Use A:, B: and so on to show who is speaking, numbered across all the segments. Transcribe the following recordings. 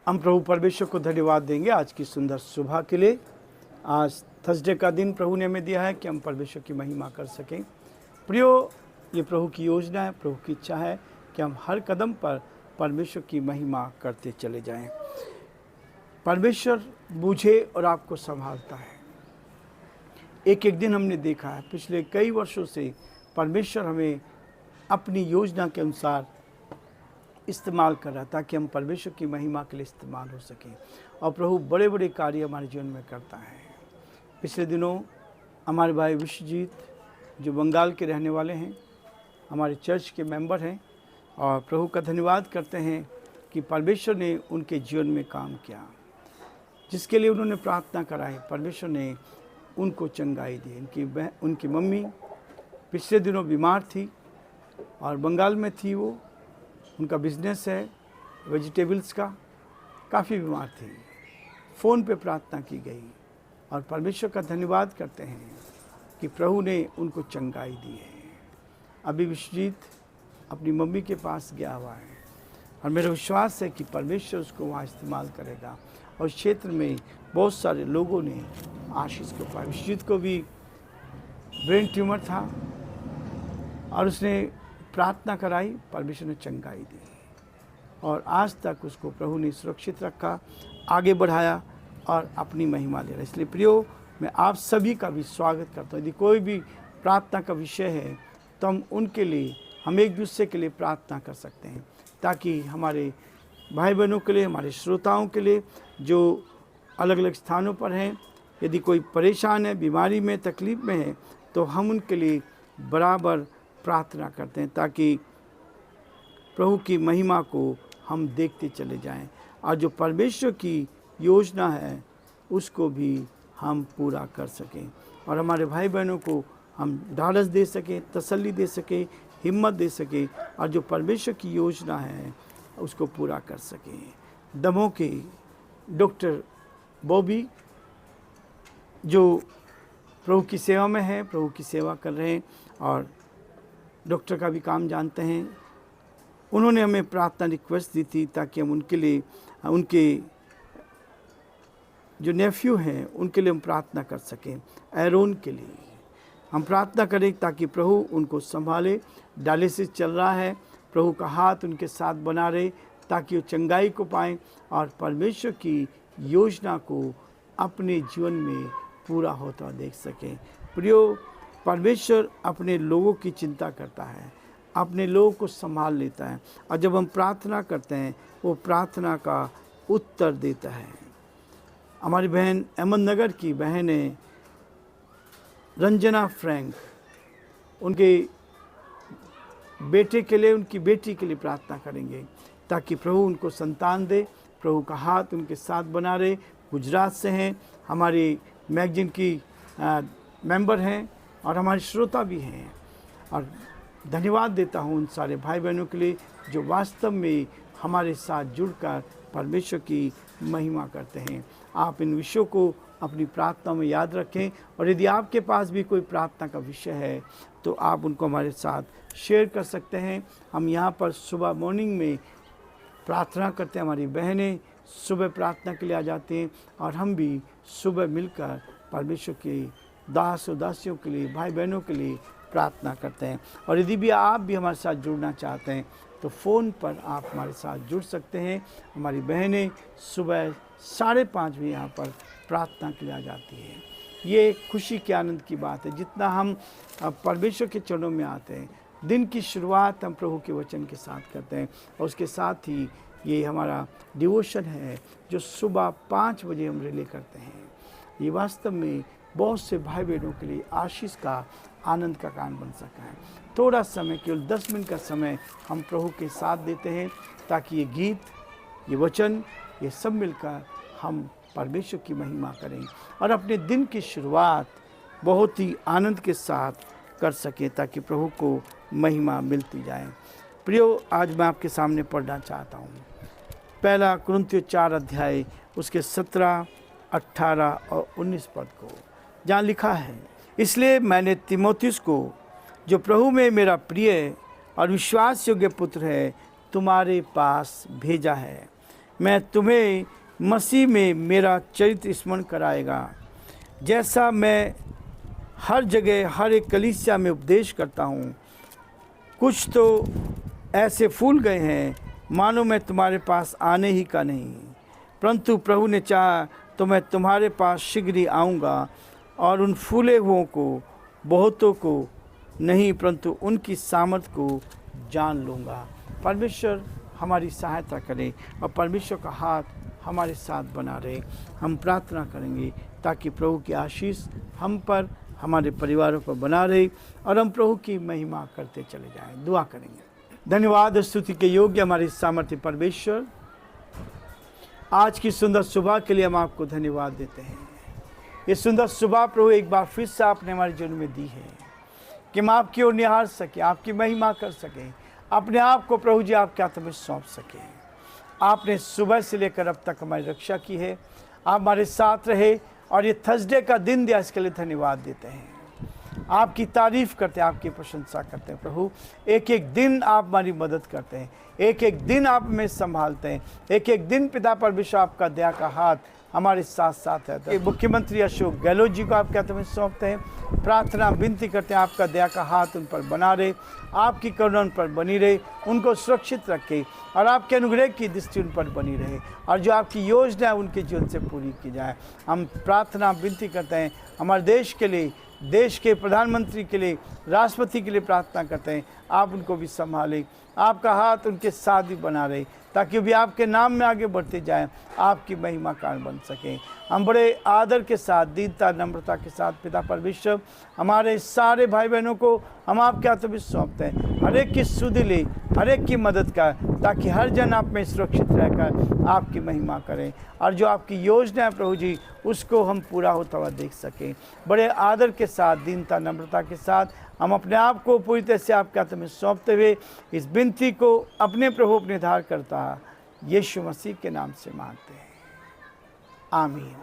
A: हम प्रभु परमेश्वर को धन्यवाद देंगे आज की सुंदर सुबह के लिए। आज थर्सडे का दिन प्रभु ने हमें दिया है कि हम परमेश्वर की महिमा कर सकें। प्रियो, ये प्रभु की योजना है, प्रभु की इच्छा है कि हम हर कदम पर परमेश्वर की महिमा करते चले जाएं। परमेश्वर मुझे और आपको संभालता है। एक एक दिन हमने देखा है, पिछले कई वर्षों से परमेश्वर हमें अपनी योजना के अनुसार इस्तेमाल कर रहा है ताकि हम परमेश्वर की महिमा के लिए इस्तेमाल हो सकें। और प्रभु बड़े बड़े कार्य हमारे जीवन में करता है। पिछले दिनों हमारे भाई विश्वजीत जो बंगाल के रहने वाले हैं, हमारे चर्च के मेंबर हैं, और प्रभु का धन्यवाद करते हैं कि परमेश्वर ने उनके जीवन में काम किया। जिसके लिए उन्होंने प्रार्थना कराई, परमेश्वर ने उनको चंगाई दी। उनकी मम्मी पिछले दिनों बीमार थी और बंगाल में थी। वो उनका बिजनेस है वेजिटेबल्स का, काफ़ी बीमार थी। फ़ोन पे प्रार्थना की गई और परमेश्वर का धन्यवाद करते हैं कि प्रभु ने उनको चंगाई दी है। अभी विश्वजीत अपनी मम्मी के पास गया हुआ है और मेरा विश्वास है कि परमेश्वर उसको वहाँ इस्तेमाल करेगा। और क्षेत्र में बहुत सारे लोगों ने आशीष को पाया। विश्वजीत को भी ब्रेन ट्यूमर था और उसने प्रार्थना कराई, परमेश्वर ने चंगाई दी और आज तक उसको प्रभु ने सुरक्षित रखा, आगे बढ़ाया और अपनी महिमा ले रहा है। इसलिए प्रियो, मैं आप सभी का भी स्वागत करता हूँ। यदि कोई भी प्रार्थना का विषय है तो हम एक दूसरे के लिए प्रार्थना कर सकते हैं, ताकि हमारे भाई बहनों के लिए, हमारे श्रोताओं के लिए जो अलग अलग स्थानों पर हैं, यदि कोई परेशान है, बीमारी में, तकलीफ़ में है, तो हम उनके लिए बराबर प्रार्थना करते हैं ताकि प्रभु की महिमा को हम देखते चले जाएं और जो परमेश्वर की योजना है उसको भी हम पूरा कर सकें और हमारे भाई बहनों को हम ढाढ़स दे सकें, तसल्ली दे सकें, हिम्मत दे सकें और जो परमेश्वर की योजना है उसको पूरा कर सकें। दमों के डॉक्टर बॉबी जो प्रभु की सेवा में है, प्रभु की सेवा कर रहे हैं और डॉक्टर का भी काम जानते हैं। उन्होंने हमें प्रार्थना रिक्वेस्ट दी थी ताकि हम उनके लिए, उनके जो नेफ्यू हैं उनके लिए हम प्रार्थना कर सकें। एरोन के लिए हम प्रार्थना करें ताकि प्रभु उनको संभाले। डायलिसिस चल रहा है, प्रभु का हाथ उनके साथ बना रहे ताकि वो चंगाई को पाएँ और परमेश्वर की योजना को अपने जीवन में पूरा होता देख सकें। प्रियो, परमेश्वर अपने लोगों की चिंता करता है, अपने लोगों को संभाल लेता है और जब हम प्रार्थना करते हैं वो प्रार्थना का उत्तर देता है। हमारी बहन अहमदनगर की बहन है रंजना फ्रैंक, उनके बेटे के लिए, उनकी बेटी के लिए प्रार्थना करेंगे ताकि प्रभु उनको संतान दे, प्रभु का हाथ उनके साथ बना रहे। गुजरात से हैं, हमारी मैगजीन की मेंबर हैं और हमारे श्रोता भी हैं और धन्यवाद देता हूं उन सारे भाई बहनों के लिए जो वास्तव में हमारे साथ जुड़कर परमेश्वर की महिमा करते हैं। आप इन विषयों को अपनी प्रार्थना में याद रखें और यदि आपके पास भी कोई प्रार्थना का विषय है तो आप उनको हमारे साथ शेयर कर सकते हैं। हम यहाँ पर सुबह मॉर्निंग में प्रार्थना करते हैं, हमारी बहनें सुबह प्रार्थना के लिए आ जाती हैं और हम भी सुबह मिलकर परमेश्वर के दास और दासियों के लिए, भाई बहनों के लिए प्रार्थना करते हैं। और यदि भी आप भी हमारे साथ जुड़ना चाहते हैं तो फ़ोन पर आप हमारे साथ जुड़ सकते हैं। हमारी बहनें सुबह 5:30 बजे यहाँ पर प्रार्थना के लिए आ जाती है। ये खुशी के आनंद की बात है। जितना हम परमेश्वर के चरणों में आते हैं, दिन की शुरुआत हम प्रभु के वचन के साथ करते हैं और उसके साथ ही ये हमारा डिवोशन है जो सुबह 5 बजे हम रिले करते हैं। ये वास्तव में बहुत से भाई बहनों के लिए आशीष का, आनंद का कारण बन सका है। थोड़ा समय, केवल 10 मिनट का समय हम प्रभु के साथ देते हैं ताकि ये गीत, ये वचन, ये सब मिलकर हम परमेश्वर की महिमा करें और अपने दिन की शुरुआत बहुत ही आनंद के साथ कर सकें ताकि प्रभु को महिमा मिलती जाए। प्रियो, आज मैं आपके सामने पढ़ना चाहता हूँ 1 कुरिन्थियों 4 अध्याय उसके 17, 18 और 19 पद को, जहाँ लिखा है, इसलिए मैंने तीमुथियुस को, जो प्रभु में मेरा प्रिय और विश्वास योग्य पुत्र है, तुम्हारे पास भेजा है। मैं तुम्हें मसीह में मेरा चरित्र स्मरण कराएगा। जैसा मैं हर जगह हर एक कलीसिया में उपदेश करता हूँ, कुछ तो ऐसे फूल गए हैं मानो मैं तुम्हारे पास आने ही का नहीं, परंतु प्रभु ने चाहा तो मैं तुम्हारे पास शीघ्र ही आऊँगा और उन फूले हुओं को बहुतों को नहीं परंतु उनकी सामर्थ को जान लूँगा। परमेश्वर हमारी सहायता करे और परमेश्वर का हाथ हमारे साथ बना रहे। हम प्रार्थना करेंगे ताकि प्रभु की आशीष हम पर, हमारे परिवारों पर बना रहे और हम प्रभु की महिमा करते चले जाएं। दुआ करेंगे। धन्यवाद स्तुति के योग्य हमारे सामर्थ्य परमेश्वर, आज की सुंदर सुबह के लिए हम आपको धन्यवाद देते हैं। ये सुंदर सुबह प्रभु एक बार फिर से आपने हमारे जीवन में दी है कि हम आपकी ओर निहार सकें, आपकी महिमा कर सकें, अपने आप को प्रभु जी आपके हाथ में सौंप सकें। आपने सुबह से लेकर अब तक हमारी रक्षा की है, आप हमारे साथ रहे और ये थर्सडे का दिन दिया, इसके लिए धन्यवाद देते हैं। आपकी तारीफ़ करते हैं, आपकी प्रशंसा करते हैं प्रभु। एक एक दिन आप हमारी मदद करते हैं, एक एक दिन आप हमें संभालते हैं, एक एक दिन पिता परमेश्वर आपका दया का हाथ हमारे साथ साथ है। मुख्यमंत्री अशोक गहलोत जी को आपके हाथ में सौंपते हैं, प्रार्थना विनती करते हैं आपका दया का हाथ उन पर बना रहे, आपकी करुणा उन पर बनी रहे, उनको सुरक्षित रखे और आपके अनुग्रह की दृष्टि उन पर बनी रहे और जो आपकी योजना है उनके जीवन से पूरी की जाए। हम प्रार्थना विनती करते हैं हमारे देश के लिए, देश के प्रधानमंत्री के लिए, राष्ट्रपति के लिए प्रार्थना करते हैं, आप उनको भी संभालें, आपका हाथ उनके साथ भी बना रहे ताकि भी आपके नाम में आगे बढ़ते जाएं, आपकी महिमा कारण बन सकें। हम बड़े आदर के साथ, दीनता नम्रता के साथ पिता परमेश्वर हमारे सारे भाई बहनों को हम आपके हाथों में सौंपते हैं। हर एक की सुधि ले, हर एक की मदद कर ताकि हर जन आप में सुरक्षित रहकर आपकी महिमा करें और जो आपकी योजना है प्रभु जी उसको हम पूरा होता हुआ देख सकें। बड़े आदर के साथ, दीनता नम्रता के साथ हम अपने आप को पूरी तरह से आपके हाथ में सौंपते हुए इस विनती को अपने प्रभु अपने धार करता यीशु मसीह के नाम से मांगते हैं, आमीन।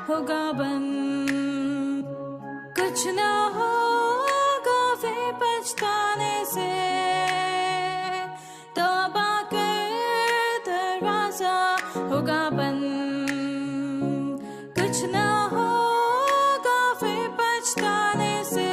B: होगा बंद, कुछ ना होगा फिर पछताने से, तौबा कर दरवाजा होगा बंद, कुछ ना होगा फिर पछताने से।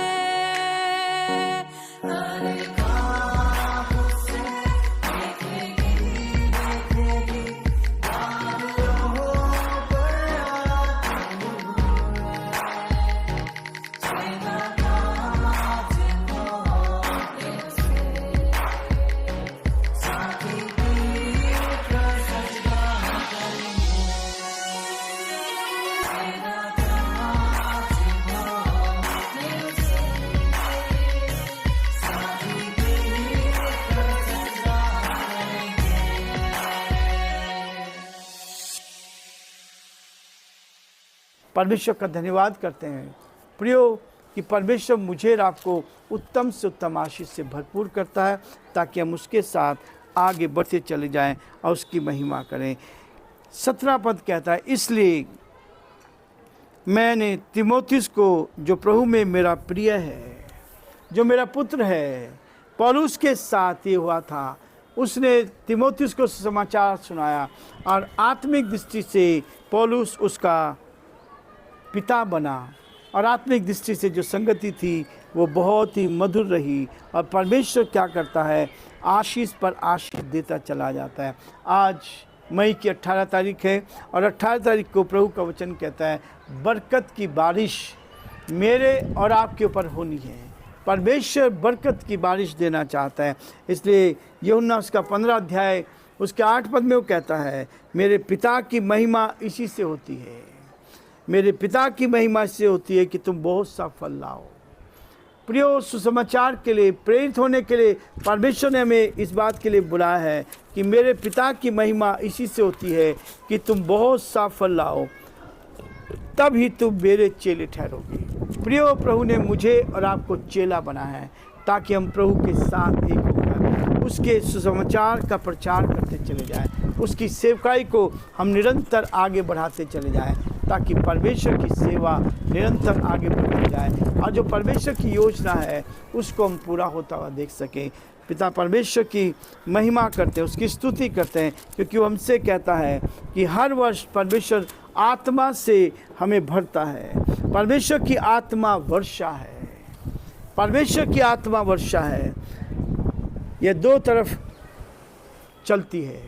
A: परमेश्वर का धन्यवाद करते हैं प्रियो कि परमेश्वर मुझे और आपको उत्तम से उत्तम आशीष से भरपूर करता है ताकि हम उसके साथ आगे बढ़ते चले जाएं और उसकी महिमा करें। 17 पद कहता है, इसलिए मैंने तीमुथियुस को, जो प्रभु में मेरा प्रिय है, जो मेरा पुत्र है, पौलुस के साथ ये हुआ था। उसने तीमुथियुस को समाचार सुनाया और आत्मिक दृष्टि से पौलुस उसका पिता बना और आत्मिक दृष्टि से जो संगति थी वो बहुत ही मधुर रही। और परमेश्वर क्या करता है, आशीष पर आशीष देता चला जाता है। आज मई की 18 तारीख है और 18 तारीख को प्रभु का वचन कहता है बरकत की बारिश मेरे और आपके ऊपर होनी है। परमेश्वर बरकत की बारिश देना चाहता है। इसलिए यूहन्ना उसका 15 अध्याय उसके 8 पद में वो कहता है मेरे पिता की महिमा इसी से होती है, मेरे पिता की महिमा इससे होती है कि तुम बहुत सा फल लाओ। प्रियो, सुसमाचार के लिए प्रेरित होने के लिए परमेश्वर ने हमें इस बात के लिए बुलाया है कि मेरे पिता की महिमा इसी से होती है कि तुम बहुत सा फल लाओ, तब ही तुम मेरे चेले ठहरोगे। प्रियो, प्रभु ने मुझे और आपको चेला बनाया है ताकि हम प्रभु के साथ एक होकर उसके सुसमाचार का प्रचार करते चले जाएं, उसकी सेवकाई को हम निरंतर आगे बढ़ाते चले जाएं, ताकि परमेश्वर की सेवा निरंतर आगे बढ़ती जाए और जो परमेश्वर की योजना है उसको हम पूरा होता हुआ देख सकें। पिता परमेश्वर की महिमा करते हैं, उसकी स्तुति करते हैं, क्योंकि वो हमसे कहता है कि हर वर्ष परमेश्वर आत्मा से हमें भरता है। परमेश्वर की आत्मा वर्षा है, परमेश्वर की आत्मा वर्षा है। ये दो तरफ चलती है।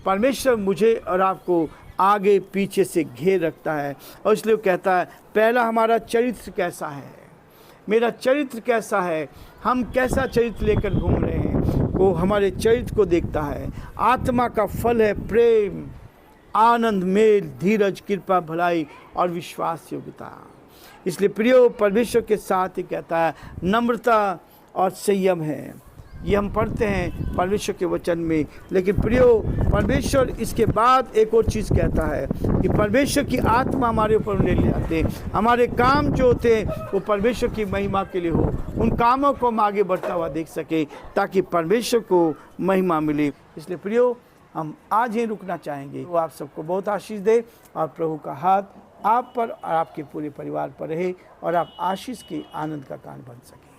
A: परमेश्वर मुझे और आपको आगे पीछे से घेर रखता है और इसलिए वो कहता है पहला हमारा चरित्र कैसा है, मेरा चरित्र कैसा है, हम कैसा चरित्र लेकर घूम रहे हैं, वो हमारे चरित्र को देखता है। आत्मा का फल है प्रेम, आनंद, मेल, धीरज, कृपा, भलाई और विश्वास योग्यता। इसलिए प्रियो, परमेश्वर के साथ ही कहता है नम्रता और संयम है। ये हम पढ़ते हैं परमेश्वर के वचन में। लेकिन प्रियो, परमेश्वर इसके बाद एक और चीज़ कहता है कि परमेश्वर की आत्मा हमारे ऊपर ले आते हैं। हमारे काम जो होते हैं वो परमेश्वर की महिमा के लिए हो, उन कामों को हम आगे बढ़ता हुआ देख सके ताकि परमेश्वर को महिमा मिले। इसलिए प्रियो, हम आज ही रुकना चाहेंगे। वो आप सबको बहुत आशीष दे और प्रभु का हाथ आप पर और आपके पूरे परिवार पर रहे और आप आशीष के आनंद का कारण बन सकें।